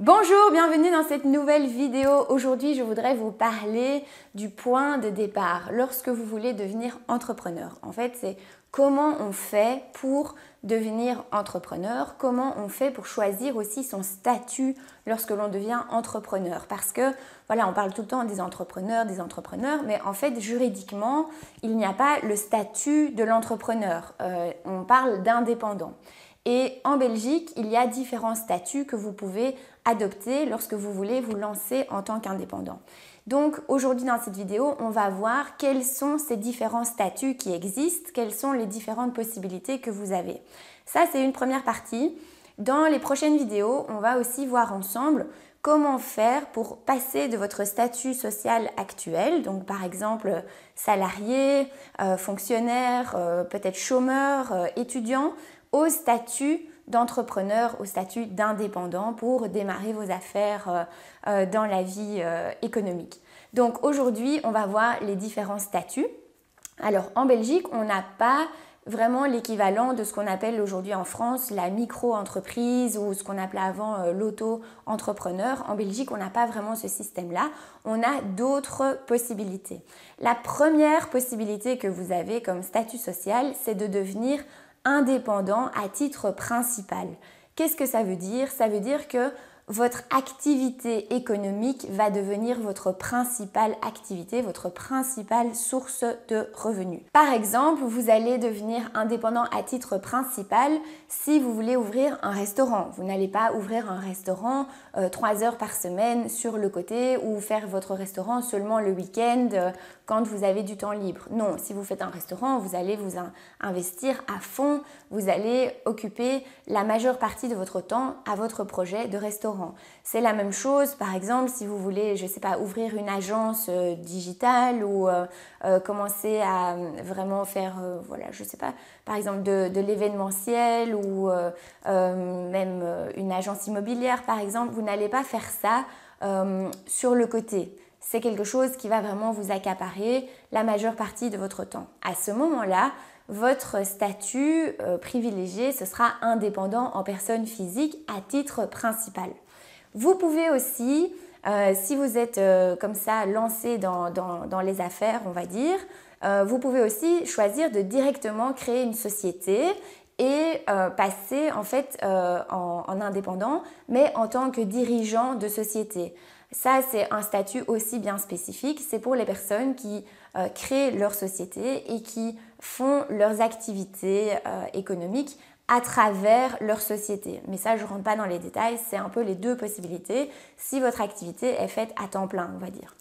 Bonjour, bienvenue dans cette nouvelle vidéo. Aujourd'hui, je voudrais vous parler du point de départ lorsque vous voulez devenir entrepreneur. En fait, c'est comment on fait pour devenir entrepreneur, comment on fait pour choisir aussi son statut lorsque l'on devient entrepreneur. Parce que, voilà, on parle tout le temps des entrepreneurs, mais en fait, juridiquement, il n'y a pas le statut de l'entrepreneur. On parle d'indépendant. Et en Belgique, il y a différents statuts que vous pouvez adopter lorsque vous voulez vous lancer en tant qu'indépendant. Donc aujourd'hui dans cette vidéo, on va voir quels sont ces différents statuts qui existent, quelles sont les différentes possibilités que vous avez. Ça, c'est une première partie. Dans les prochaines vidéos, on va aussi voir ensemble comment faire pour passer de votre statut social actuel, donc par exemple salarié, fonctionnaire, peut-être chômeur, étudiant, au statut d'entrepreneur, au statut d'indépendant pour démarrer vos affaires dans la vie économique. Donc aujourd'hui, on va voir les différents statuts. Alors en Belgique, on n'a pas vraiment l'équivalent de ce qu'on appelle aujourd'hui en France la micro-entreprise ou ce qu'on appelait avant l'auto-entrepreneur. En Belgique, on n'a pas vraiment ce système-là. On a d'autres possibilités. La première possibilité que vous avez comme statut social, c'est de devenir indépendant à titre principal. Qu'est-ce que ça veut dire? Ça veut dire que votre activité économique va devenir votre principale activité, votre principale source de revenus. Par exemple, vous allez devenir indépendant à titre principal si vous voulez ouvrir un restaurant. Vous n'allez pas ouvrir un restaurant 3 heures par semaine sur le côté ou faire votre restaurant seulement le week-end quand vous avez du temps libre. Non, si vous faites un restaurant, vous allez vous investir à fond, vous allez occuper la majeure partie de votre temps à votre projet de restaurant. C'est la même chose, par exemple, si vous voulez, je ne sais pas, ouvrir une agence digitale ou commencer à vraiment faire, voilà, je ne sais pas, par exemple de l'événementiel ou même une agence immobilière, par exemple, vous n'allez pas faire ça sur le côté. C'est quelque chose qui va vraiment vous accaparer la majeure partie de votre temps. À ce moment-là, votre statut privilégié, ce sera indépendant en personne physique à titre principal. Vous pouvez aussi, si vous êtes comme ça lancé dans les affaires, on va dire, vous pouvez aussi choisir de directement créer une société et passer en fait en indépendant, mais en tant que dirigeant de société. Ça, c'est un statut aussi bien spécifique. C'est pour les personnes qui créent leur société et qui font leurs activités économiques à travers leur société. Mais ça, je ne rentre pas dans les détails. C'est un peu les deux possibilités si votre activité est faite à temps plein, on va dire.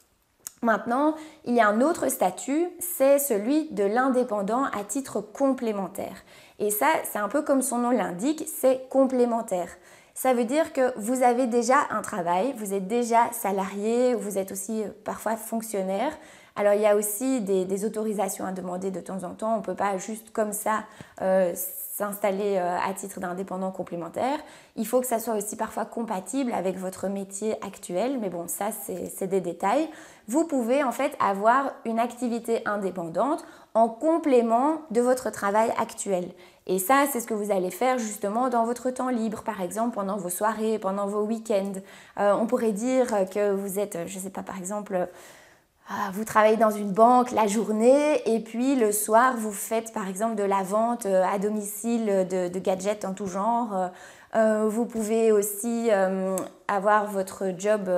Maintenant, il y a un autre statut, c'est celui de l'indépendant à titre complémentaire. Et ça, c'est un peu comme son nom l'indique, c'est complémentaire. Ça veut dire que vous avez déjà un travail, vous êtes déjà salarié, vous êtes aussi parfois fonctionnaire. Alors il y a aussi des autorisations à demander de temps en temps, on ne peut pas juste comme ça s'installer à titre d'indépendant complémentaire. Il faut que ça soit aussi parfois compatible avec votre métier actuel, mais bon, ça c'est des détails. Vous pouvez en fait avoir une activité indépendante en complément de votre travail actuel. Et ça, c'est ce que vous allez faire justement dans votre temps libre, par exemple pendant vos soirées, pendant vos week-ends. On pourrait dire que vous êtes, je ne sais pas, par exemple, vous travaillez dans une banque la journée et puis le soir, vous faites par exemple de la vente à domicile de gadgets en tout genre. Vous pouvez aussi avoir votre job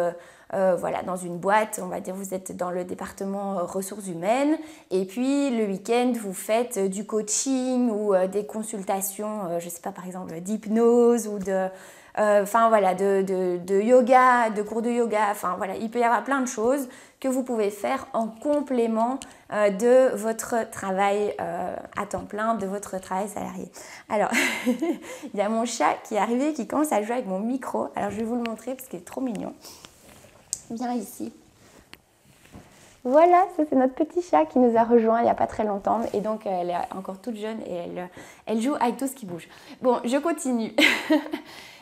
voilà, dans une boîte, on va dire vous êtes dans le département ressources humaines et puis le week-end vous faites du coaching ou des consultations, je ne sais pas par exemple d'hypnose ou de yoga, de cours de yoga, enfin voilà, il peut y avoir plein de choses que vous pouvez faire en complément de votre travail à temps plein, de votre travail salarié. Alors, il y a mon chat qui est arrivé, qui commence à jouer avec mon micro, alors je vais vous le montrer parce qu'il est trop mignon. Viens ici. Voilà, ça c'est notre petit chat qui nous a rejoint il n'y a pas très longtemps et donc elle est encore toute jeune et elle joue avec tout ce qui bouge. Bon, je continue.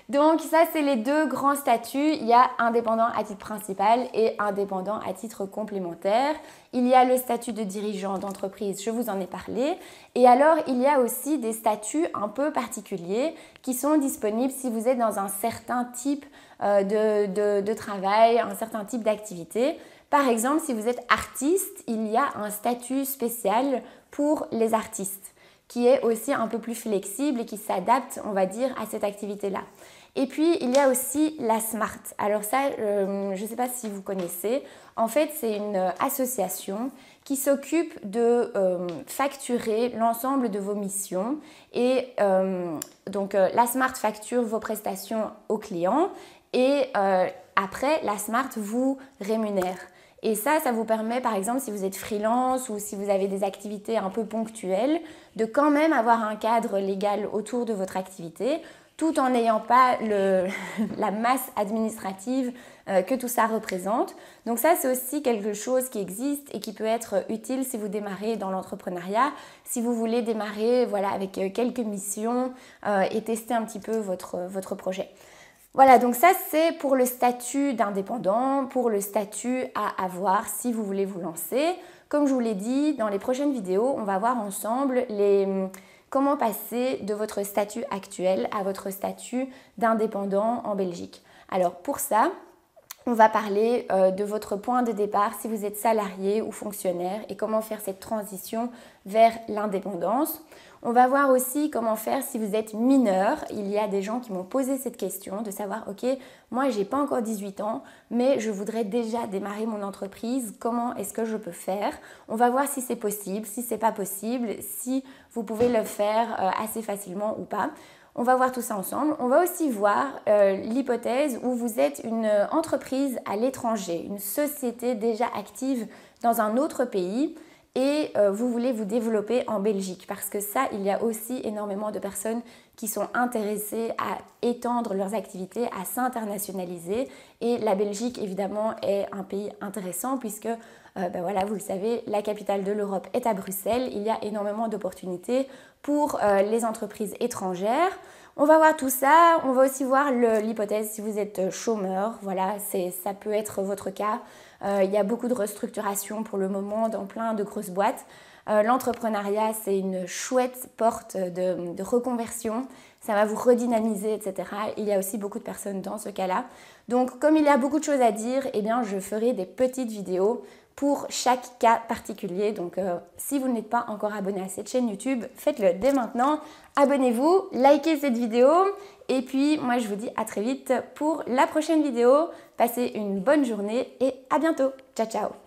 Donc ça, c'est les deux grands statuts. Il y a indépendant à titre principal et indépendant à titre complémentaire. Il y a le statut de dirigeant d'entreprise, je vous en ai parlé. Et alors, il y a aussi des statuts un peu particuliers qui sont disponibles si vous êtes dans un certain type de travail, un certain type d'activité. Par exemple, si vous êtes artiste, il y a un statut spécial pour les artistes qui est aussi un peu plus flexible et qui s'adapte, on va dire, à cette activité-là. Et puis, il y a aussi la SMART. Alors ça, je ne sais pas si vous connaissez. En fait, c'est une association qui s'occupe de facturer l'ensemble de vos missions. Et donc, la SMART facture vos prestations aux clients et après, la SMART vous rémunère. Et ça vous permet, par exemple, si vous êtes freelance ou si vous avez des activités un peu ponctuelles, de quand même avoir un cadre légal autour de votre activité, tout en n'ayant pas la masse administrative que tout ça représente. Donc ça, c'est aussi quelque chose qui existe et qui peut être utile si vous démarrez dans l'entrepreneuriat, si vous voulez démarrer avec quelques missions et tester un petit peu votre projet. Voilà, donc ça c'est pour le statut d'indépendant, pour le statut à avoir si vous voulez vous lancer. Comme je vous l'ai dit, dans les prochaines vidéos, on va voir ensemble comment passer de votre statut actuel à votre statut d'indépendant en Belgique. Alors pour ça, on va parler de votre point de départ si vous êtes salarié ou fonctionnaire et comment faire cette transition vers l'indépendance. On va voir aussi comment faire si vous êtes mineur. Il y a des gens qui m'ont posé cette question de savoir, ok, moi j'ai pas encore 18 ans, mais je voudrais déjà démarrer mon entreprise. Comment est-ce que je peux faire? On va voir si c'est possible, si c'est pas possible, si vous pouvez le faire assez facilement ou pas. On va voir tout ça ensemble. On va aussi voir l'hypothèse où vous êtes une entreprise à l'étranger, une société déjà active dans un autre pays et vous voulez vous développer en Belgique parce que ça, il y a aussi énormément de personnes qui sont intéressées à étendre leurs activités, à s'internationaliser et la Belgique évidemment est un pays intéressant puisque voilà, vous le savez, la capitale de l'Europe est à Bruxelles, il y a énormément d'opportunités pour les entreprises étrangères. On va voir tout ça, on va aussi voir l'hypothèse si vous êtes chômeur, voilà, ça peut être votre cas. Il y a beaucoup de restructuration pour le moment dans plein de grosses boîtes. L'entrepreneuriat, c'est une chouette porte de reconversion, ça va vous redynamiser, etc. Il y a aussi beaucoup de personnes dans ce cas-là. Donc, comme il y a beaucoup de choses à dire, eh bien, je ferai des petites vidéos pour chaque cas particulier. Donc, si vous n'êtes pas encore abonné à cette chaîne YouTube, faites-le dès maintenant. Abonnez-vous, likez cette vidéo et puis moi, je vous dis à très vite pour la prochaine vidéo. Passez une bonne journée et à bientôt. Ciao, ciao!